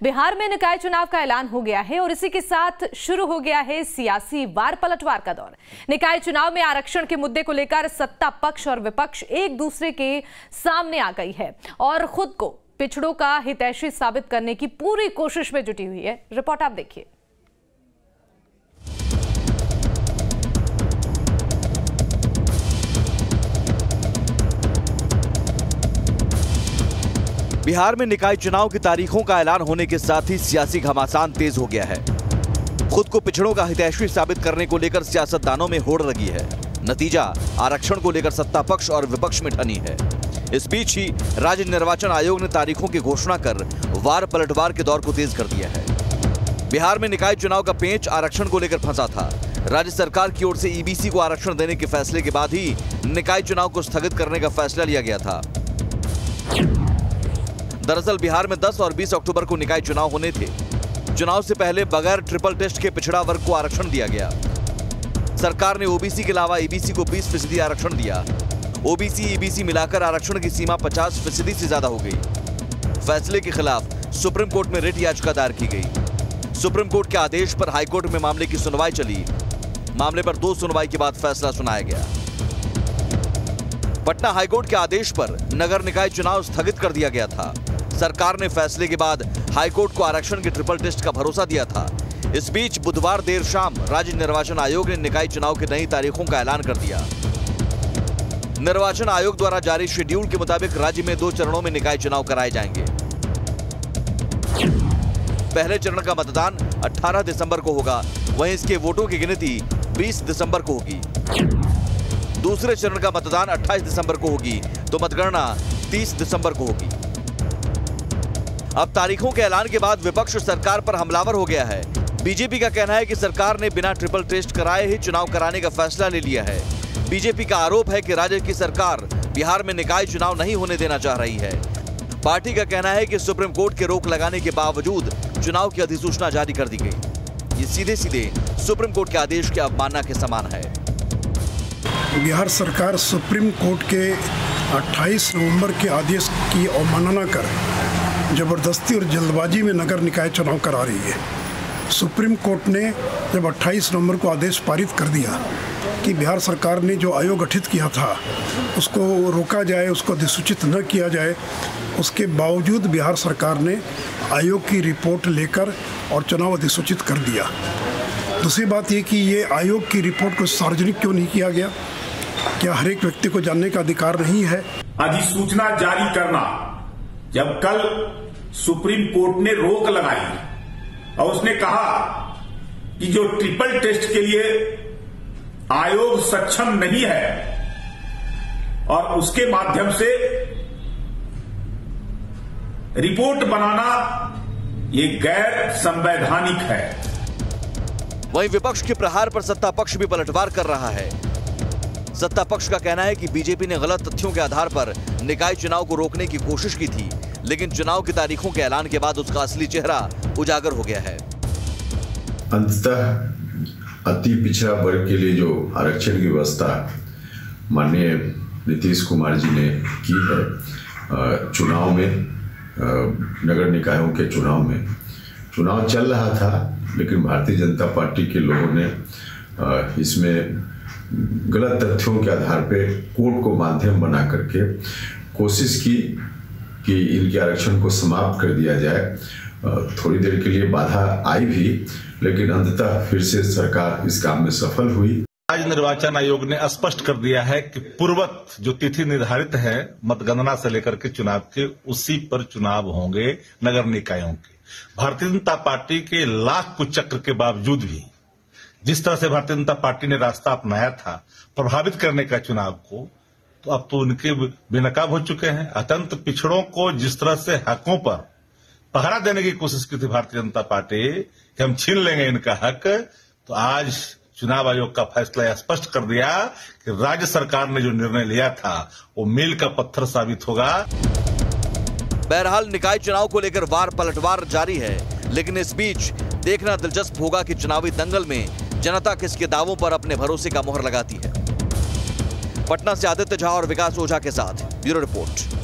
बिहार में निकाय चुनाव का ऐलान हो गया है और इसी के साथ शुरू हो गया है सियासी वार पलटवार का दौर। निकाय चुनाव में आरक्षण के मुद्दे को लेकर सत्ता पक्ष और विपक्ष एक दूसरे के सामने आ गई है और खुद को पिछड़ों का हितैषी साबित करने की पूरी कोशिश में जुटी हुई है। रिपोर्ट आप देखिए। बिहार में निकाय चुनाव की तारीखों का ऐलान होने के साथ ही सियासी घमासान तेज हो गया है। खुद को पिछड़ों का हितैषी साबित करने को लेकर सियासतदानों में होड़ लगी है। नतीजा आरक्षण को लेकर सत्ता पक्ष और विपक्ष में ठनी है। इस बीच ही राज्य निर्वाचन आयोग ने तारीखों की घोषणा कर वार पलटवार के दौर को तेज कर दिया है। बिहार में निकाय चुनाव का पेंच आरक्षण को लेकर फंसा था। राज्य सरकार की ओर से ईबीसी को आरक्षण देने के फैसले के बाद ही निकाय चुनाव को स्थगित करने का फैसला लिया गया था। दरअसल बिहार में 10 और 20 अक्टूबर को निकाय चुनाव होने थे। चुनाव से पहले बगैर ट्रिपल टेस्ट के पिछड़ा वर्ग को आरक्षण दिया गया। सरकार ने ओबीसी के अलावा ईबीसी को 20% आरक्षण दिया। ओबीसी ईबीसी मिलाकर आरक्षण की सीमा 50% से ज्यादा हो गई। फैसले के खिलाफ सुप्रीम कोर्ट में रिट याचिका दायर की गई। सुप्रीम कोर्ट के आदेश पर हाईकोर्ट में मामले की सुनवाई चली। मामले पर 2 सुनवाई के बाद फैसला सुनाया गया। पटना हाईकोर्ट के आदेश पर नगर निकाय चुनाव स्थगित कर दिया गया था। सरकार ने फैसले के बाद हाईकोर्ट को आरक्षण के ट्रिपल टेस्ट का भरोसा दिया था। इस बीच बुधवार देर शाम राज्य निर्वाचन आयोग ने निकाय चुनाव की नई तारीखों का ऐलान कर दिया। निर्वाचन आयोग द्वारा जारी शेड्यूल के मुताबिक राज्य में 2 चरणों में निकाय चुनाव कराए जाएंगे। पहले चरण का मतदान 18 दिसंबर को होगा, वहीं इसके वोटों की गिनती 20 दिसंबर को होगी। दूसरे चरण का मतदान 28 दिसंबर को होगी तो मतगणना 30 दिसंबर को होगी। अब तारीखों के ऐलान के बाद विपक्ष सरकार पर हमलावर हो गया है। बीजेपी का कहना है कि सरकार ने बिना ट्रिपल टेस्ट कराए ही चुनाव कराने का फैसला ले लिया है। बीजेपी का आरोप है कि राज्य की सरकार बिहार में निकाय चुनाव नहीं होने देना चाह रही है। पार्टी का कहना है कि सुप्रीम कोर्ट के रोक लगाने के बावजूद चुनाव की अधिसूचना जारी कर दी गई। ये सीधे सीधे सुप्रीम कोर्ट के आदेश की अवमानना के समान है। बिहार सरकार सुप्रीम कोर्ट के 28 नवंबर के आदेश की अवमानना कर जबरदस्ती और जल्दबाजी में नगर निकाय चुनाव करा रही है। सुप्रीम कोर्ट ने जब 28 नवंबर को आदेश पारित कर दिया कि बिहार सरकार ने जो आयोग गठित किया था उसको रोका जाए, उसको अधिसूचित न किया जाए, उसके बावजूद बिहार सरकार ने आयोग की रिपोर्ट लेकर और चुनाव अधिसूचित कर दिया। दूसरी बात ये कि ये आयोग की रिपोर्ट को सार्वजनिक क्यों नहीं किया गया? क्या हर एक व्यक्ति को जानने का अधिकार नहीं है? अधिसूचना जारी करना, जब कल सुप्रीम कोर्ट ने रोक लगाई और उसने कहा कि जो ट्रिपल टेस्ट के लिए आयोग सक्षम नहीं है और उसके माध्यम से रिपोर्ट बनाना ये गैर संवैधानिक है। वहीं विपक्ष के प्रहार पर सत्ता पक्ष भी पलटवार कर रहा है। सत्ता पक्ष का कहना है कि बीजेपी ने गलत तथ्यों के आधार पर निकाय चुनाव को रोकने की कोशिश की थी, लेकिन चुनाव की तारीखों के ऐलान के बाद उसका असली चेहरा उजागर हो गया है। अंततः अति पिछड़ा वर्ग के लिए जो आरक्षण की व्यवस्था माननीय नीतीश कुमार जी ने की है, चुनाव में नगर निकायों के चुनाव चल रहा था, लेकिन भारतीय जनता पार्टी के लोगों ने इसमें गलत तथ्यों के आधार पे कोर्ट को माध्यम बना करके कोशिश की कि इनके आरक्षण को समाप्त कर दिया जाए। थोड़ी देर के लिए बाधा आई भी, लेकिन अंततः फिर से सरकार इस काम में सफल हुई। राज्य निर्वाचन आयोग ने स्पष्ट कर दिया है कि पूर्ववत जो तिथि निर्धारित है मतगणना से लेकर के चुनाव के, उसी पर चुनाव होंगे नगर निकायों के। भारतीय जनता पार्टी के लाख कुचक्र के बावजूद भी जिस तरह से भारतीय जनता पार्टी ने रास्ता अपनाया था प्रभावित करने का चुनाव को, तो अब तो उनके बेनकाब हो चुके हैं। अत्यंत पिछड़ों को जिस तरह से हकों पर पहरा देने की कोशिश की थी भारतीय जनता पार्टी कि हम छीन लेंगे इनका हक, तो आज चुनाव आयोग का फैसला स्पष्ट कर दिया कि राज्य सरकार ने जो निर्णय लिया था वो मील का पत्थर साबित होगा। बहरहाल निकाय चुनाव को लेकर वार पलटवार जारी है, लेकिन इस बीच देखना दिलचस्प होगा कि चुनावी दंगल में जनता किसके दावों पर अपने भरोसे का मोहर लगाती है। पटना से आदित्य झा और विकास ओझा के साथ ब्यूरो रिपोर्ट।